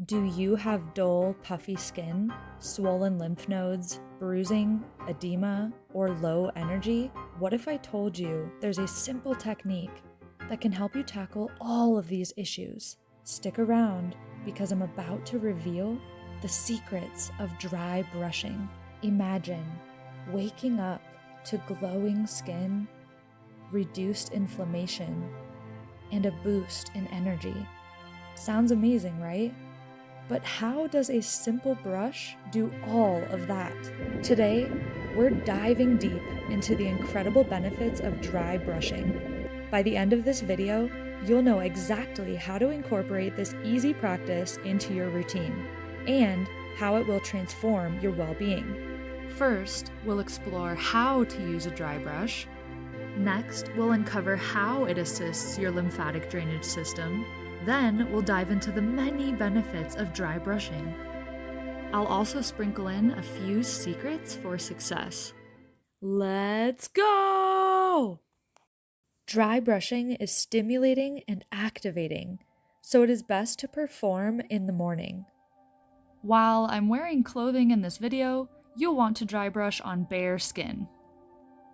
Do you have dull, puffy skin, swollen lymph nodes, bruising, edema, or low energy? What if I told you there's a simple technique that can help you tackle all of these issues? Stick around because I'm about to reveal the secrets of dry brushing. Imagine waking up to glowing skin, reduced inflammation, and a boost in energy. Sounds amazing, right? But how does a simple brush do all of that? Today, we're diving deep into the incredible benefits of dry brushing. By the end of this video, you'll know exactly how to incorporate this easy practice into your routine and how it will transform your well-being. First, we'll explore how to use a dry brush. Next, we'll uncover how it assists your lymphatic drainage system. Then we'll dive into the many benefits of dry brushing. I'll also sprinkle in a few secrets for success. Let's go! Dry brushing is stimulating and activating, so it is best to perform in the morning. While I'm wearing clothing in this video, you'll want to dry brush on bare skin.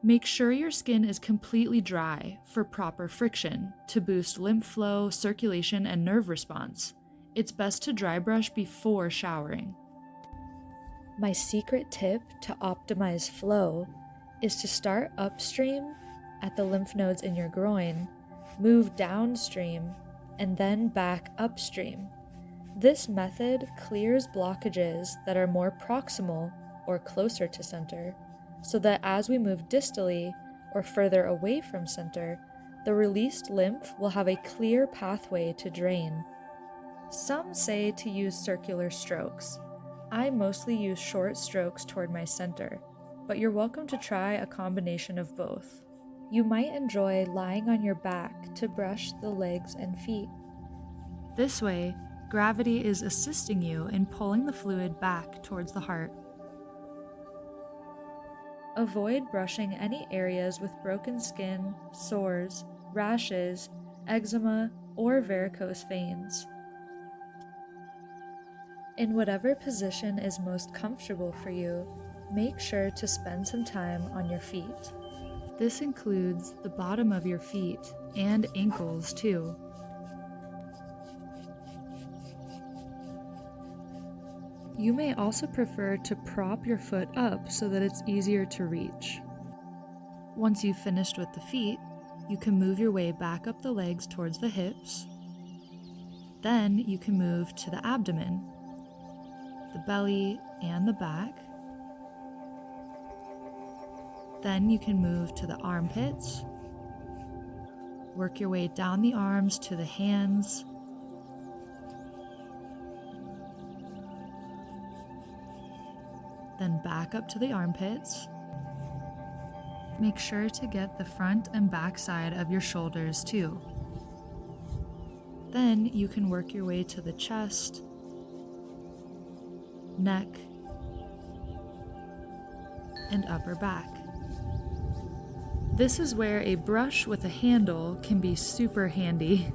Make sure your skin is completely dry for proper friction to boost lymph flow, circulation, and nerve response. It's best to dry brush before showering. My secret tip to optimize flow is to start upstream at the lymph nodes in your groin, move downstream, and then back upstream. This method clears blockages that are more proximal or closer to center, so that as we move distally or further away from center, the released lymph will have a clear pathway to drain. Some say to use circular strokes. I mostly use short strokes toward my center, but you're welcome to try a combination of both. You might enjoy lying on your back to brush the legs and feet. This way, gravity is assisting you in pulling the fluid back towards the heart. Avoid brushing any areas with broken skin, sores, rashes, eczema, or varicose veins. In whatever position is most comfortable for you, make sure to spend some time on your feet. This includes the bottom of your feet and ankles too. You may also prefer to prop your foot up so that it's easier to reach. Once you've finished with the feet, you can move your way back up the legs towards the hips. Then you can move to the abdomen, the belly, and the back. Then you can move to the armpits. Work your way down the arms to the hands. Then back up to the armpits. Make sure to get the front and back side of your shoulders too. Then you can work your way to the chest, neck, and upper back. This is where a brush with a handle can be super handy.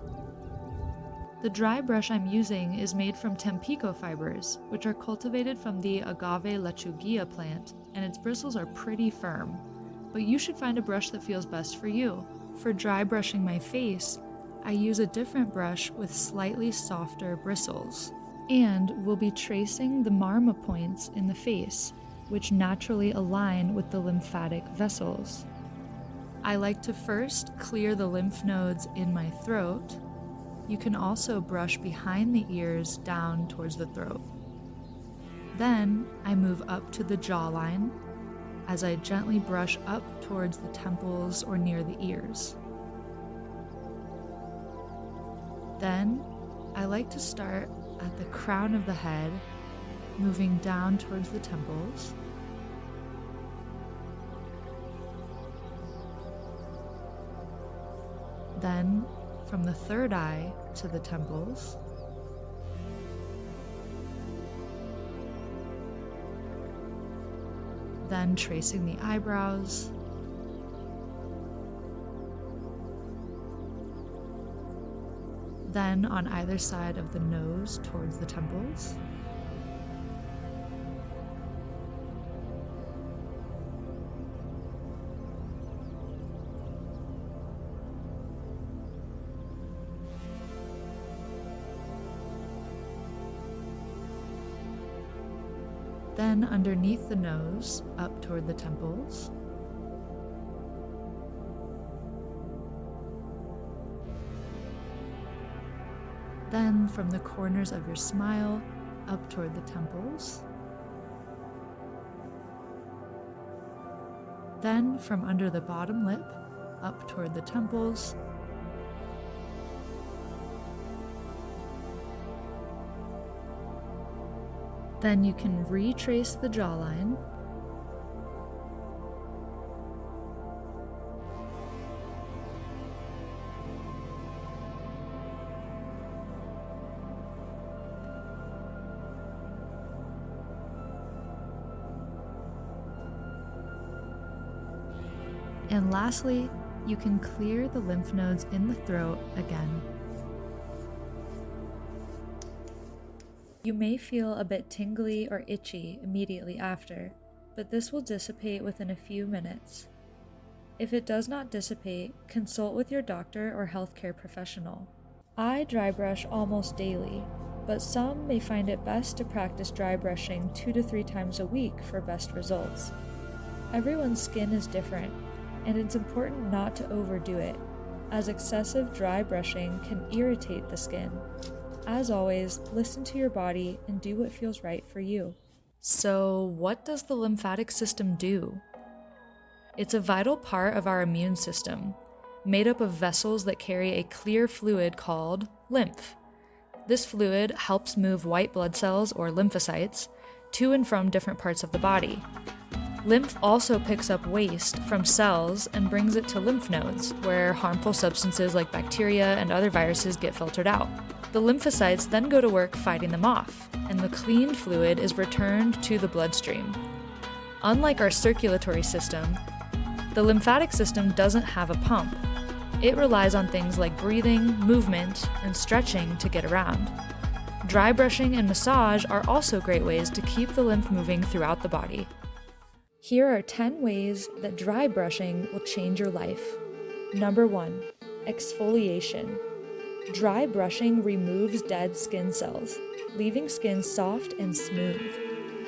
The dry brush I'm using is made from Tampico fibers, which are cultivated from the agave lechugia plant, and its bristles are pretty firm. But you should find a brush that feels best for you. For dry brushing my face, I use a different brush with slightly softer bristles, and will be tracing the marma points in the face, which naturally align with the lymphatic vessels. I like to first clear the lymph nodes in my throat. You can also brush behind the ears down towards the throat. Then I move up to the jawline as I gently brush up towards the temples or near the ears. Then I like to start at the crown of the head, moving down towards the temples. Then from the third eye to the temples. Then tracing the eyebrows. then on either side of the nose towards the temples. Then underneath the nose, up toward the temples. Then from the corners of your smile, up toward the temples. Then from under the bottom lip, up toward the temples. Then you can retrace the jawline. And lastly, you can clear the lymph nodes in the throat again. You may feel a bit tingly or itchy immediately after, but this will dissipate within a few minutes. If it does not dissipate, consult with your doctor or healthcare professional. I dry brush almost daily, but some may find it best to practice dry brushing 2 to 3 times a week for best results. Everyone's skin is different, and it's important not to overdo it, as excessive dry brushing can irritate the skin. As always, listen to your body and do what feels right for you. So, what does the lymphatic system do? It's a vital part of our immune system, made up of vessels that carry a clear fluid called lymph. This fluid helps move white blood cells, or lymphocytes, to and from different parts of the body. Lymph also picks up waste from cells and brings it to lymph nodes, where harmful substances like bacteria and other viruses get filtered out. The lymphocytes then go to work fighting them off, and the cleaned fluid is returned to the bloodstream. Unlike our circulatory system, the lymphatic system doesn't have a pump. It relies on things like breathing, movement, and stretching to get around. Dry brushing and massage are also great ways to keep the lymph moving throughout the body. Here are 10 ways that dry brushing will change your life. Number 1, exfoliation. Dry brushing removes dead skin cells, leaving skin soft and smooth.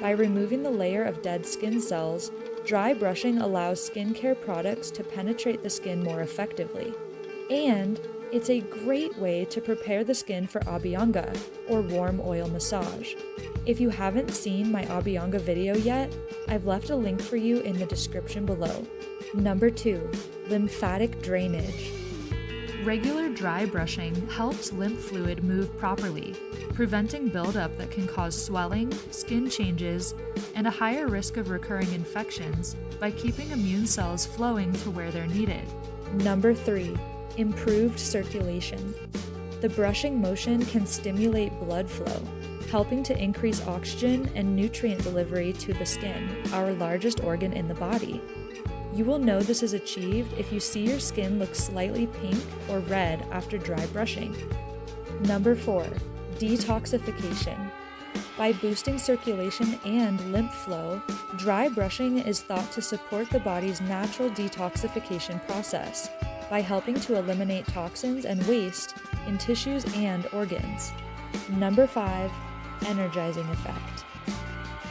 By removing the layer of dead skin cells, dry brushing allows skincare products to penetrate the skin more effectively. And it's a great way to prepare the skin for Abhyanga, or warm oil massage. If you haven't seen my Abhyanga video yet, I've left a link for you in the description below. Number 2, lymphatic drainage. Regular dry brushing helps lymph fluid move properly, preventing buildup that can cause swelling, skin changes, and a higher risk of recurring infections by keeping immune cells flowing to where they're needed. Number 3, improved circulation. The brushing motion can stimulate blood flow, helping to increase oxygen and nutrient delivery to the skin, our largest organ in the body. You will know this is achieved if you see your skin look slightly pink or red after dry brushing. Number 4, detoxification. By boosting circulation and lymph flow, dry brushing is thought to support the body's natural detoxification process by helping to eliminate toxins and waste in tissues and organs. Number 5, energizing effect.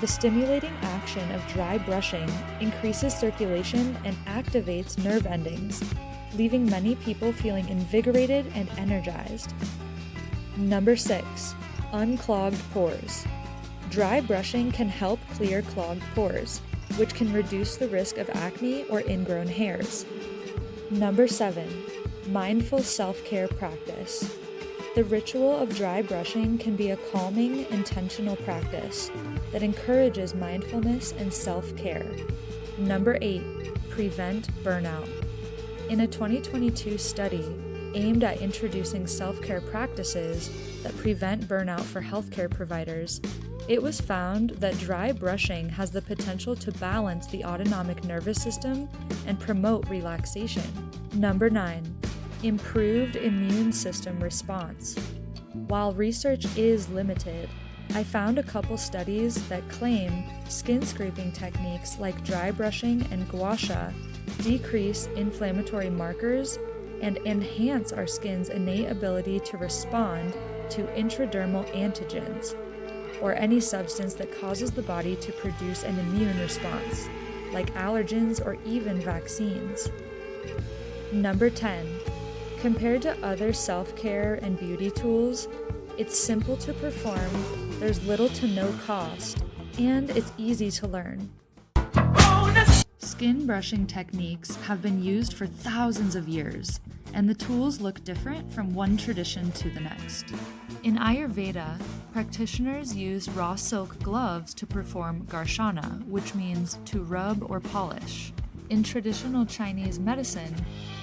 The stimulating action of dry brushing increases circulation and activates nerve endings, leaving many people feeling invigorated and energized. Number 6, unclogged pores. Dry brushing can help clear clogged pores, which can reduce the risk of acne or ingrown hairs. Number 7, mindful self-care practice. The ritual of dry brushing can be a calming, intentional practice that encourages mindfulness and self-care. Number 8, prevent burnout. In a 2022 study aimed at introducing self-care practices that prevent burnout for healthcare providers, it was found that dry brushing has the potential to balance the autonomic nervous system and promote relaxation. Number 9, improved immune system response. While research is limited, I found a couple studies that claim skin scraping techniques like dry brushing and gua sha decrease inflammatory markers and enhance our skin's innate ability to respond to intradermal antigens, or any substance that causes the body to produce an immune response, like allergens or even vaccines. Number 10. Compared to other self-care and beauty tools, it's simple to perform, there's little to no cost, and it's easy to learn. Skin brushing techniques have been used for thousands of years, and the tools look different from one tradition to the next. In Ayurveda, practitioners use raw silk gloves to perform garshana, which means to rub or polish. In traditional Chinese medicine,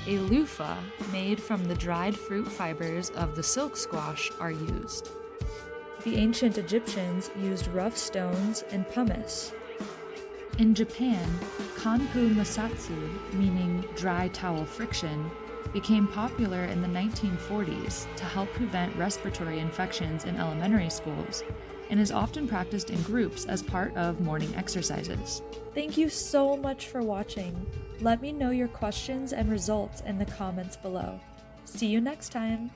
a loofah made from the dried fruit fibers of the silk squash are used. The ancient Egyptians used rough stones and pumice. In Japan, kanpu masatsu, meaning dry towel friction, became popular in the 1940s to help prevent respiratory infections in elementary schools, and is often practiced in groups as part of morning exercises. Thank you so much for watching. Let me know your questions and results in the comments below. See you next time!